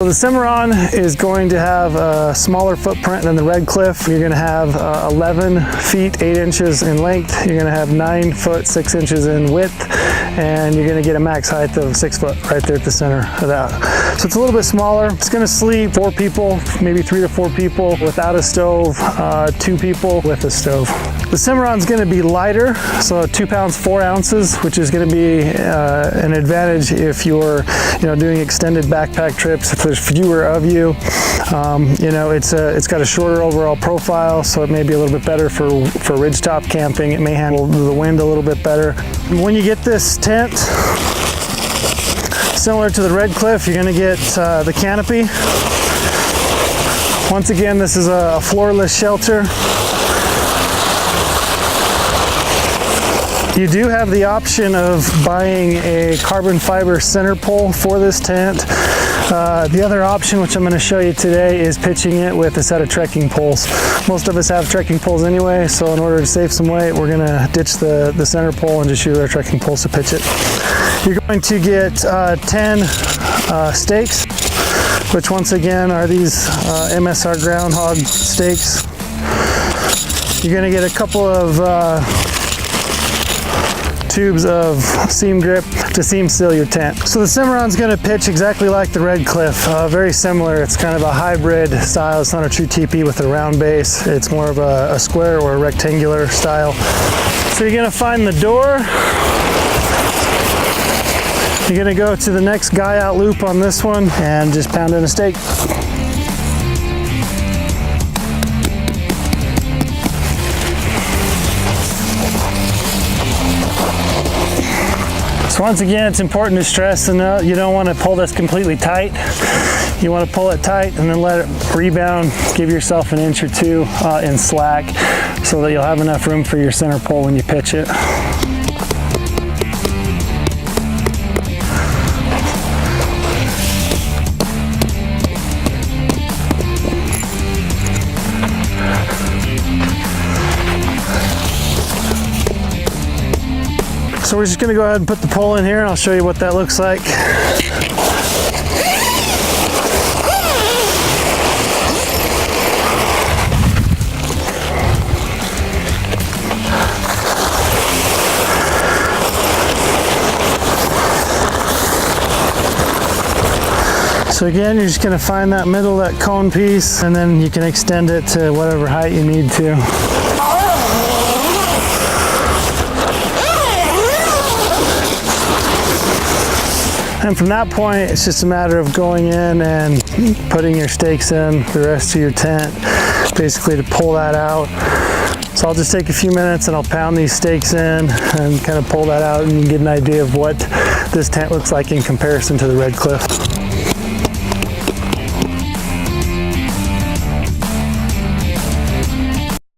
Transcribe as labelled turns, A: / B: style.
A: So the Cimarron is going to have a smaller footprint than the Red Cliff. You're going to have 11 feet 8 inches in length. You're going to have 9 foot 6 inches in width, and you're going to get a max height of 6 foot right there at the center of that. So it's a little bit smaller. It's going to sleep 4 people, maybe 3 to 4 people without a stove, 2 people with a stove. The Cimarron's going to be lighter, so 2 pounds 4 ounces, which is going to be an advantage if you're doing extended backpack trips. If there's fewer of you, it's got a shorter overall profile, so it may be a little bit better for ridgetop camping. It may handle the wind a little bit better. When you get this tent, similar to the Red Cliff, you're going to get the canopy. Once again, this is a floorless shelter. You do have the option of buying a carbon fiber center pole for this tent. The other option, which I'm going to show you today, is pitching it with a set of trekking poles. Most of us have trekking poles anyway, so in order to save some weight, we're going to ditch the center pole and just use our trekking poles to pitch it. You're going to get 10 stakes, which once again are these MSR groundhog stakes. You're going to get a couple of tubes of seam grip to seam seal your tent. So the Cimarron's going to pitch exactly like the Red Cliff, very similar. It's kind of a hybrid style. It's not a true teepee with a round base. It's more of a square or a rectangular style. So you're going to find the door. You're going to go to the next guy out loop on this one and just pound in a stake. So once again, it's important to stress and you don't want to pull this completely tight. You want to pull it tight and then let it rebound. Give yourself an inch or 2 in slack so that you'll have enough room for your center pole when you pitch it. So we're just going to go ahead and put the pole in here and I'll show you what that looks like. So again, you're just going to find that middle, that cone piece, and then you can extend it to whatever height you need to. And from that point, it's just a matter of going in and putting your stakes in the rest of your tent, basically to pull that out. So I'll just take a few minutes and I'll pound these stakes in and kind of pull that out, and you can get an idea of what this tent looks like in comparison to the Red Cliff.